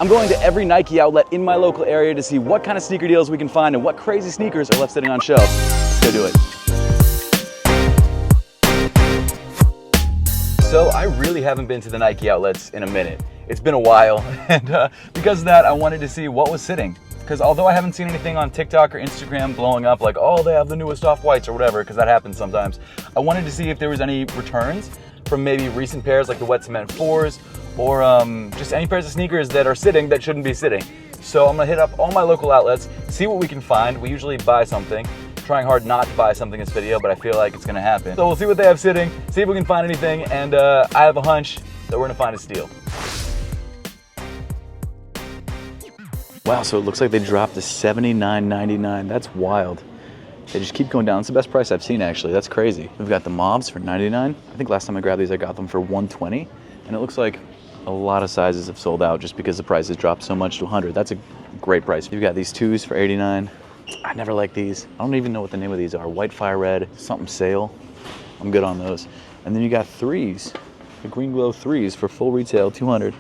I'm going to every Nike outlet in my local area to see what kind of sneaker deals we can find and what crazy sneakers are left sitting on shelves. Let's go do it. So I really haven't been to the Nike outlets in a minute. It's been a while, and because of that, I wanted to see what was sitting. Because although I haven't seen anything on TikTok or Instagram blowing up like, oh, they have the newest off-whites or whatever, because that happens sometimes, I wanted to see if there was any returns from maybe recent pairs like the Wet Cement 4s, or just any pairs of sneakers that are sitting that shouldn't be sitting. So I'm gonna hit up all my local outlets, see what we can find. We usually buy something. Trying hard not to buy something in this video, but I feel like it's gonna happen. So we'll see what they have sitting, see if we can find anything, and I have a hunch that we're gonna find a steal. Wow, so it looks like they dropped to $79.99. That's wild. They just keep going down. It's the best price I've seen, actually. That's crazy. We've got the Mobs for $99. I think last time I grabbed these, I got them for $120. And it looks like a lot of sizes have sold out just because the price has dropped so much to $100. That's a great price. You've got these 2s for $89. I never like these. I don't even know what the name of these are. White Fire Red, something sale. I'm good on those. And then you got 3s, the Green Glow 3s for full retail, $200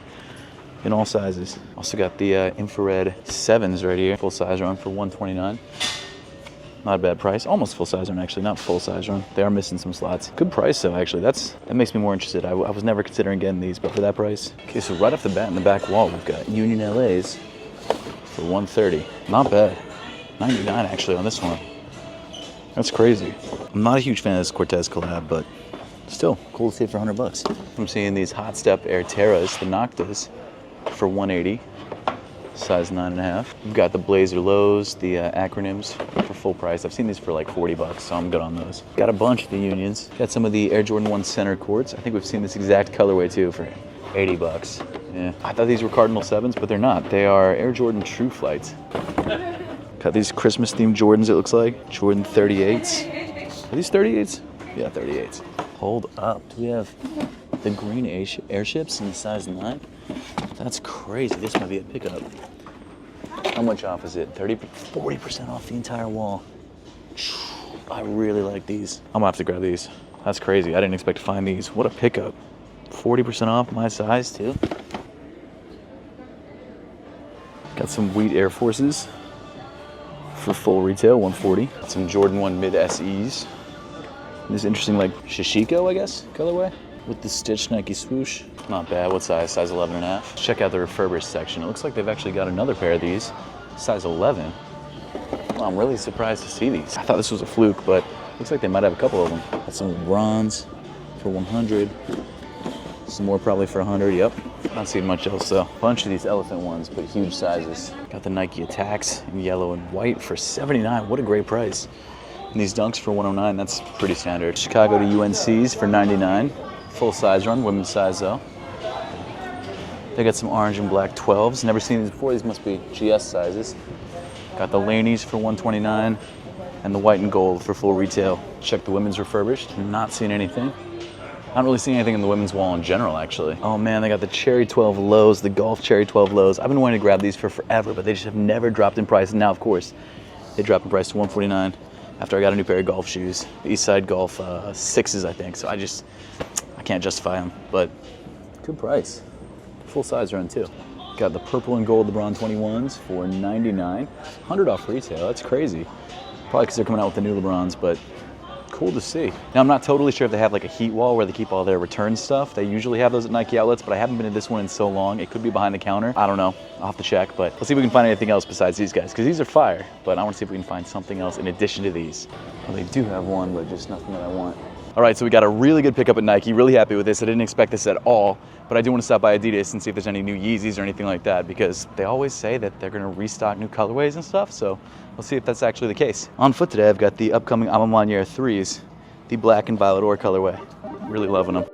in all sizes. Also got the infrared 7s right here, full size run for $129. Not a bad price. Almost full size run, actually, not full size run. They are missing some slots. Good price though, actually. That makes me more interested. I was never considering getting these, but for that price. Okay, so right off the bat in the back wall, we've got Union LA's for $130. Not bad. $99 actually on this one. That's crazy. I'm not a huge fan of this Cortez collab, but still cool to see it for $100. I'm seeing these Hot Step Air Terras, the Noctas, for $180, size 9.5. We've got the Blazer Lows, the acronyms for full price. I've seen these for like $40, so I'm good on those. Got a bunch of the Unions. Got some of the Air Jordan 1 center courts. I think we've seen this exact colorway too for $80. Yeah, I thought these were Cardinal 7s, but they're not. They are Air Jordan True Flights. Got these Christmas themed Jordans, it looks like. Jordan 38s. Are these 38s? Yeah, 38s. Hold up. Do we have the green airships in the size 9? That's crazy. This might be a pickup. How much off is it? 40% off the entire wall. I really like these. I'm gonna have to grab these. That's crazy. I didn't expect to find these. What a pickup. 40% off my size too. Got some Wheat Air Forces for full retail, $140. Some Jordan 1 Mid SEs. This interesting like Shishiko, I guess, colorway. With the stitched Nike swoosh. Not bad. What size? Size 11.5. Check out the refurbished section. It looks like they've actually got another pair of these. Size 11. Well, I'm really surprised to see these. I thought this was a fluke, but looks like they might have a couple of them. Got some bronze for 100. Some more probably for 100, yep. Not seeing much else though. Bunch of these elephant ones, but huge sizes. Got the Nike Attacks in yellow and white for $79. What a great price. And these Dunks for $109, that's pretty standard. Chicago to UNC's for $99. Full size run, women's size though. They got some orange and black 12s. Never seen these before. These must be GS sizes. Got the Laney's for $129 and the white and gold for full retail. Check the women's refurbished. Not seeing anything. Not really seeing anything in the women's wall in general, actually. Oh man, they got the Cherry 12 lows, the Golf Cherry 12 lows. I've been wanting to grab these for forever, but they just have never dropped in price. And now, of course, they dropped in price to $149 after I got a new pair of golf shoes. The Eastside Golf 6s, I think. So I can't justify them, but good price. Full size run too. Got the purple and gold LeBron 21s for $99. $100 off retail, that's crazy. Probably because they're coming out with the new LeBrons, but cool to see. Now, I'm not totally sure if they have like a heat wall where they keep all their return stuff. They usually have those at Nike outlets, but I haven't been to this one in so long. It could be behind the counter. I don't know. I'll have to check, but let's see if we can find anything else besides these guys, because these are fire, but I want to see if we can find something else in addition to these. Well, they do have one, but just nothing that I want. All right, so we got a really good pickup at Nike. Really happy with this. I didn't expect this at all, but I do want to stop by Adidas and see if there's any new Yeezys or anything like that, because they always say that they're going to restock new colorways and stuff, so we'll see if that's actually the case. On foot today, I've got the upcoming Amamaniere 3s, the black and violet ore colorway. Really loving them.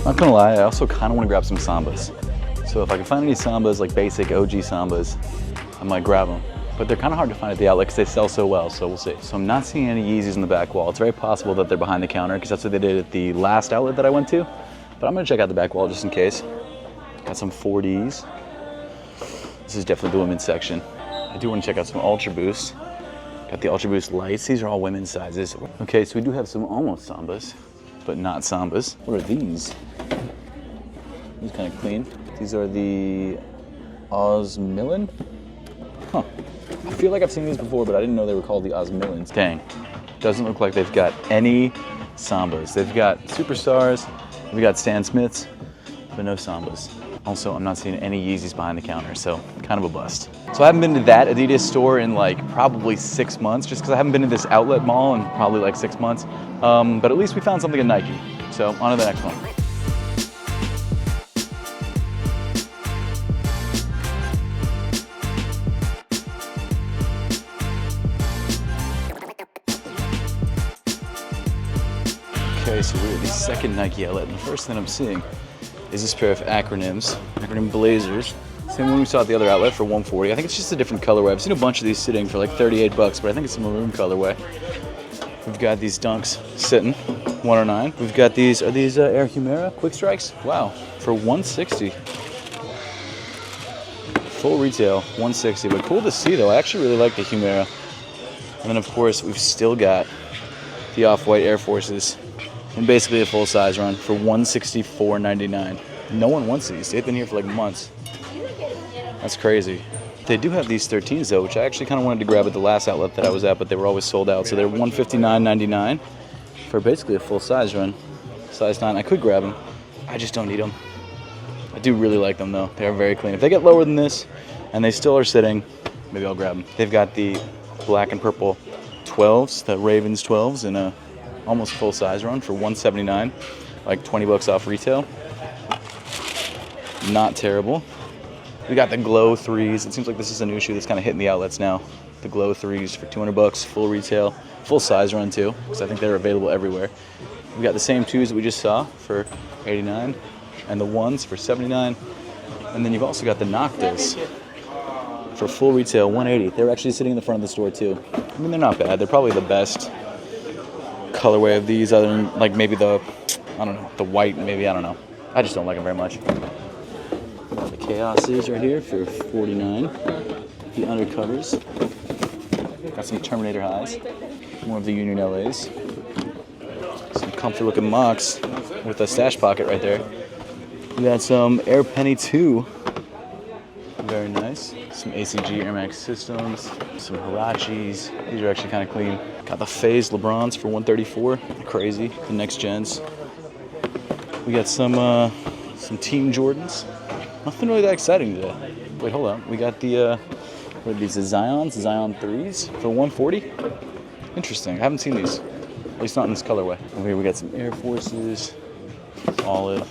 Not gonna lie, I also kind of want to grab some Sambas. So if I can find any Sambas, like basic OG Sambas, I might grab them. But they're kind of hard to find at the outlet because they sell so well, so we'll see. So I'm not seeing any Yeezys in the back wall. It's very possible that they're behind the counter because that's what they did at the last outlet that I went to. But I'm gonna check out the back wall just in case. Got some 4Ds. This is definitely the women's section. I do want to check out some Ultra Boosts. Got the Ultra Boost lights. These are all women's sizes. Okay, so we do have some almost Sambas, but not Sambas. What are these? These kind of clean. These are the Osmillin? Huh. I feel like I've seen these before, but I didn't know they were called the Osmillins. Dang. Doesn't look like they've got any Sambas. They've got Superstars, they've got Stan Smiths, but no Sambas. Also, I'm not seeing any Yeezys behind the counter, so kind of a bust. So I haven't been to that Adidas store in like probably 6 months, just because I haven't been to this outlet mall in probably like 6 months. But at least we found something at Nike. So on to the next one. Okay, so we're at the second Nike outlet, and the first thing I'm seeing is this pair of acronym Blazers. Same one we saw at the other outlet for $140. I think it's just a different colorway. I've seen a bunch of these sitting for like 38 bucks, but I think it's a maroon colorway. We've got these Dunks sitting, $109. We've got these, are these Air Humera Quick Strikes? Wow, for $160. Full retail, $160, but cool to see though. I actually really like the Humera. And then of course, we've still got the Off-White Air Forces in basically a full size run for $164.99. No one wants these. They've been here for like months. That's crazy. They do have these 13s though, which I actually kind of wanted to grab at the last outlet that I was at, but they were always sold out. So they're $159.99 for basically a full size run. Size 9. I could grab them. I just don't need them. I do really like them though. They are very clean. If they get lower than this and they still are sitting, maybe I'll grab them. They've got the black and purple 12s, the Ravens 12s in a almost full size run for $179, like 20 bucks off retail. Not terrible. We got the Glow 3s. It seems like this is a new shoe that's kind of hitting the outlets now. The Glow 3s for 200 bucks, full retail, full size run too, because I think they're available everywhere. We got the same 2s that we just saw for 89, and the 1s for 79. And then you've also got the Noctas for full retail, 180. They're actually sitting in the front of the store too. I mean, they're not bad. They're probably the best colorway of these, other than like maybe the, I don't know, the white maybe, I don't know. I just don't like them very much. The Chaoses right here for $49. The undercovers. Got some Terminator highs. More of the Union LAs. Some comfy looking mocks with a stash pocket right there. We got some Air Penny 2. Very nice. Some ACG Air Max systems. Some Hirachis. These are actually kind of clean. Got the Phase LeBrons for $134. Crazy. The next gens. We got some Team Jordans. Nothing really that exciting today. Wait, hold on. We got the what are these? The Zion 3s for $140. Interesting. I haven't seen these. At least not in this colorway. Over here we got some Air Forces, olive,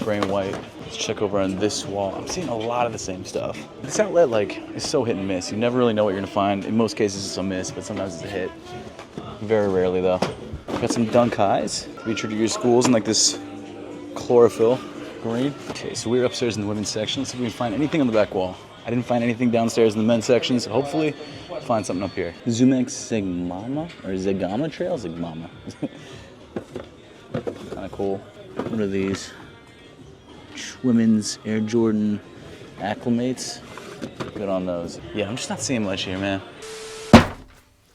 gray and white. Let's check over on this wall. I'm seeing a lot of the same stuff. This outlet like is so hit and miss. You never really know what you're gonna find. In most cases it's a miss, but sometimes it's a hit. Very rarely though. Got some Dunk highs. Featured at your schools in like this chlorophyll green. Okay, so we're upstairs in the women's section. Let's see if we can find anything on the back wall. I didn't find anything downstairs in the men's section, so hopefully find something up here. Zumex Sigmama or Zigama Trail? Zigmama. Kind of cool. What are these? Women's Air Jordan Acclimates. Good on those. Yeah, I'm just not seeing much here, man.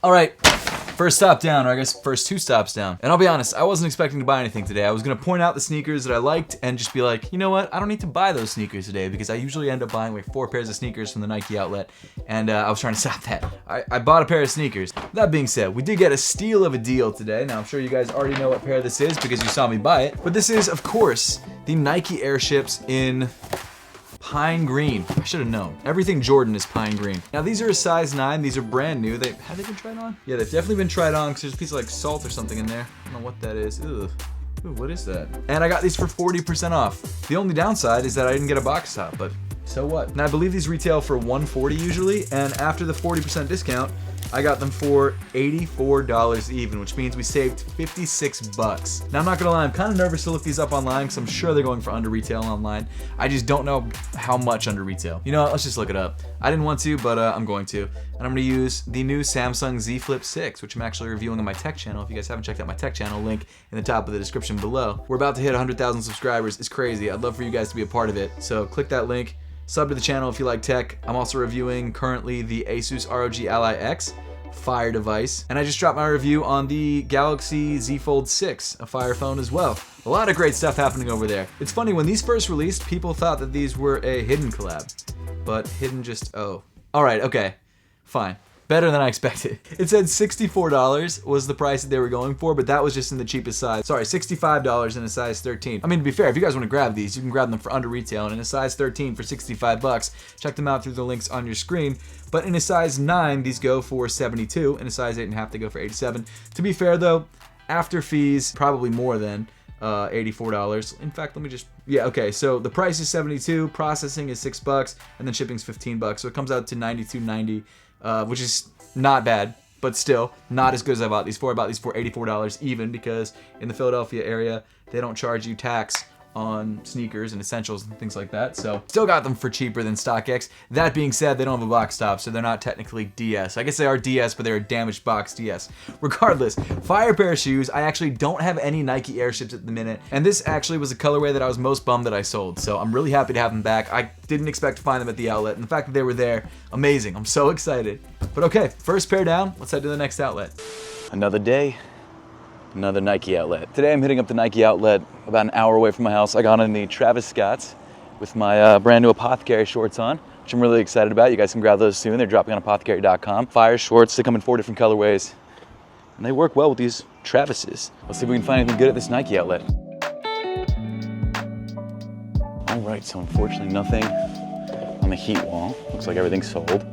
All right, first stop down, or I guess first 2 stops down. And I'll be honest, I wasn't expecting to buy anything today. I was gonna point out the sneakers that I liked and just be like, you know what? I don't need to buy those sneakers today because I usually end up buying like 4 pairs of sneakers from the Nike outlet. And I was trying to stop that. I bought a pair of sneakers. That being said, we did get a steal of a deal today. Now I'm sure you guys already know what pair this is because you saw me buy it. But this is, of course, the Nike Airships in Pine Green. I should have known. Everything Jordan is pine green. Now these are a size 9. These are brand new. Have they been tried on? Yeah, they've definitely been tried on because there's a piece of like salt or something in there. I don't know what that is. Ugh. Ooh, what is that? And I got these for 40% off. The only downside is that I didn't get a box top, but so what? And I believe these retail for $140 usually, and after the 40% discount, I got them for $84 even, which means we saved 56 bucks. Now I'm not gonna lie, I'm kind of nervous to look these up online because I'm sure they're going for under retail online. I just don't know how much under retail. You know what, let's just look it up. I didn't want to, but I'm going to. And I'm gonna use the new Samsung Z Flip 6, which I'm actually reviewing on my tech channel. If you guys haven't checked out my tech channel, link in the top of the description below. We're about to hit 100,000 subscribers. It's crazy. I'd love for you guys to be a part of it. So click that link. Sub to the channel if you like tech. I'm also reviewing currently the Asus ROG Ally X fire device. And I just dropped my review on the Galaxy Z Fold 6, a fire phone as well. A lot of great stuff happening over there. It's funny, when these first released, people thought that these were a hidden collab. But hidden just, oh. Alright, okay, fine. Better than I expected. It said $64 was the price that they were going for, but that was just in the cheapest size. Sorry, $65 in a size 13. I mean, to be fair, if you guys want to grab these, you can grab them for under retail, and in a size 13 for 65 bucks. Check them out through the links on your screen. But in a size 9, these go for 72. In a size 8.5, they go for 87. To be fair though, after fees, probably more than $84. In fact, let me just, yeah, okay, so the price is 72, processing is $6, and then shipping's 15 bucks. So it comes out to $92.90. Which is not bad, but still not as good as I bought these for. I bought these for $84 even, because in the Philadelphia area, they don't charge you tax on sneakers and essentials and things like that. So still got them for cheaper than StockX. That being said, they don't have a box top, so they're not technically DS. I guess they are DS, but they're a damaged box DS. Regardless, fire pair of shoes. I actually don't have any Nike Airships at the minute, and this actually was a colorway that I was most bummed that I sold. So I'm really happy to have them back. I didn't expect to find them at the outlet, and the fact that they were there, amazing. I'm so excited. But okay, first pair down, let's head to the next outlet. Another day, another Nike outlet. Today I'm hitting up the Nike outlet about an hour away from my house. I got on the Travis Scotts with my brand new Apothecary shorts on, which I'm really excited about. You guys can grab those soon. They're dropping on apothecary.com. Fire shorts, they come in 4 different colorways, and they work well with these Travises. Let's see if we can find anything good at this Nike outlet. All right, so unfortunately nothing on the heat wall. Looks like everything's sold.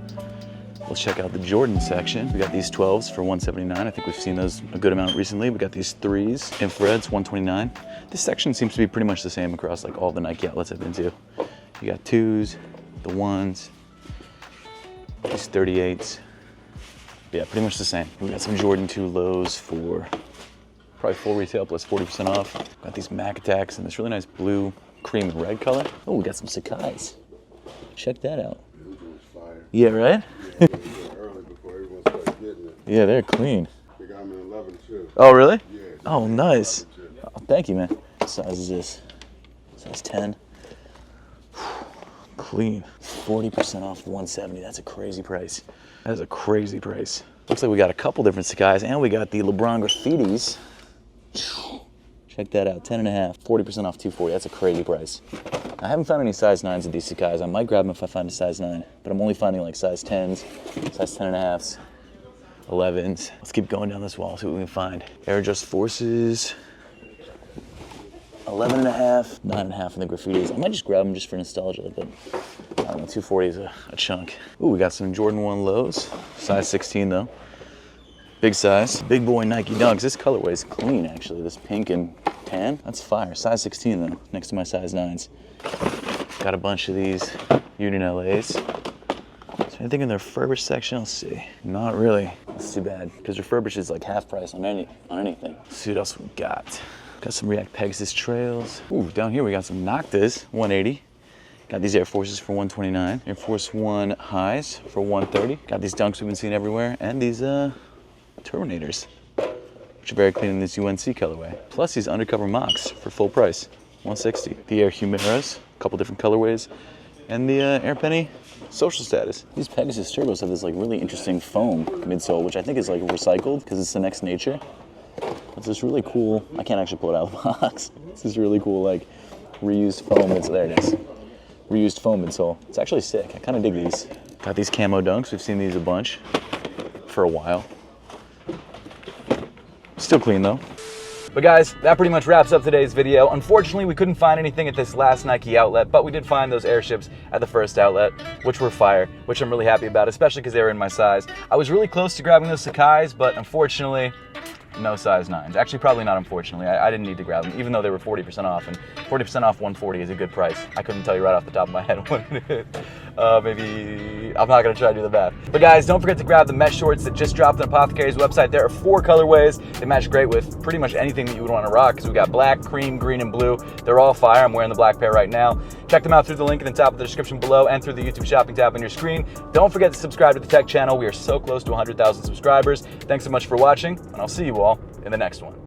Let's check out the Jordan section. We got these 12s for $179. I think we've seen those a good amount recently. We got these 3s, infrareds, $129. This section seems to be pretty much the same across like all the Nike outlets I've been to. You got 2s, the 1s, these 38s. Yeah, pretty much the same. We got some Jordan 2 lows for probably full retail plus 40% off. Got these Mac Attacks in this really nice blue, cream, and red color. Oh, we got some Sakai's. Check that out. Yeah, right? Early before everyone started getting it. Yeah, they're clean. They got them in 11 too. Oh, really? Yeah. Oh, nice. Oh, thank you, man. What size is this? Size 10. Clean. 40% off 170. That's a crazy price. That is a crazy price. Looks like we got a couple different Sakai's, and we got the LeBron Graffitis. Check that out, 10.5, 40% off 240. That's a crazy price. I haven't found any size 9s at these Sakai's. I might grab them if I find a size 9, but I'm only finding like size 10s, size 10.5s, 11s. Let's keep going down this wall, see what we can find. Air Just Forces, 11.5, 9.5 in the Graffitis. I might just grab them just for nostalgia, but I don't know, 240 is a chunk. Ooh, we got some Jordan 1 lows, size 16 though. Big size, big boy Nike Dunks. This colorway is clean actually, this pink and tan. That's fire, size 16 though, next to my size 9s. Got a bunch of these Union LAs. Is there anything in their refurbished section? Let's see. Not really. That's too bad, because refurbished is like half price on anything. Let's see what else we got. Got some React Pegasus Trails. Ooh, down here we got some Noctas, 180. Got these Air Forces for 129. Air Force 1 highs for 130. Got these Dunks we've been seeing everywhere, and these Terminators, which are very clean in this UNC colorway. Plus these undercover mocks for full price, 160. The Air Humeras, a couple different colorways, and the Air Penny Social Status. These Pegasus Turbos have this like really interesting foam midsole, which I think is like recycled because it's the next nature. It's this really cool, I can't actually pull it out of the box. It's this really cool like reused foam midsole. There it is. Reused foam midsole. It's actually sick. I kind of dig these. Got these camo Dunks. We've seen these a bunch for a while. Still clean though. But guys, that pretty much wraps up today's video. Unfortunately, we couldn't find anything at this last Nike outlet, but we did find those Airships at the first outlet, which were fire, which I'm really happy about, especially because they were in my size. I was really close to grabbing those Sakai's, but unfortunately, no size 9s. Actually, probably not unfortunately. I didn't need to grab them, even though they were 40% off, and 40% off 140 is a good price. I couldn't tell you right off the top of my head what it is. Maybe, I'm not gonna try to do the math. But guys, don't forget to grab the mesh shorts that just dropped on Apothecary's website. There are 4 colorways. They match great with pretty much anything that you would want to rock, because we got black, cream, green, and blue. They're all fire. I'm wearing the black pair right now. Check them out through the link in the top of the description below and through the YouTube shopping tab on your screen. Don't forget to subscribe to the Tech channel. We are so close to 100,000 subscribers. Thanks so much for watching, and I'll see you all in the next one.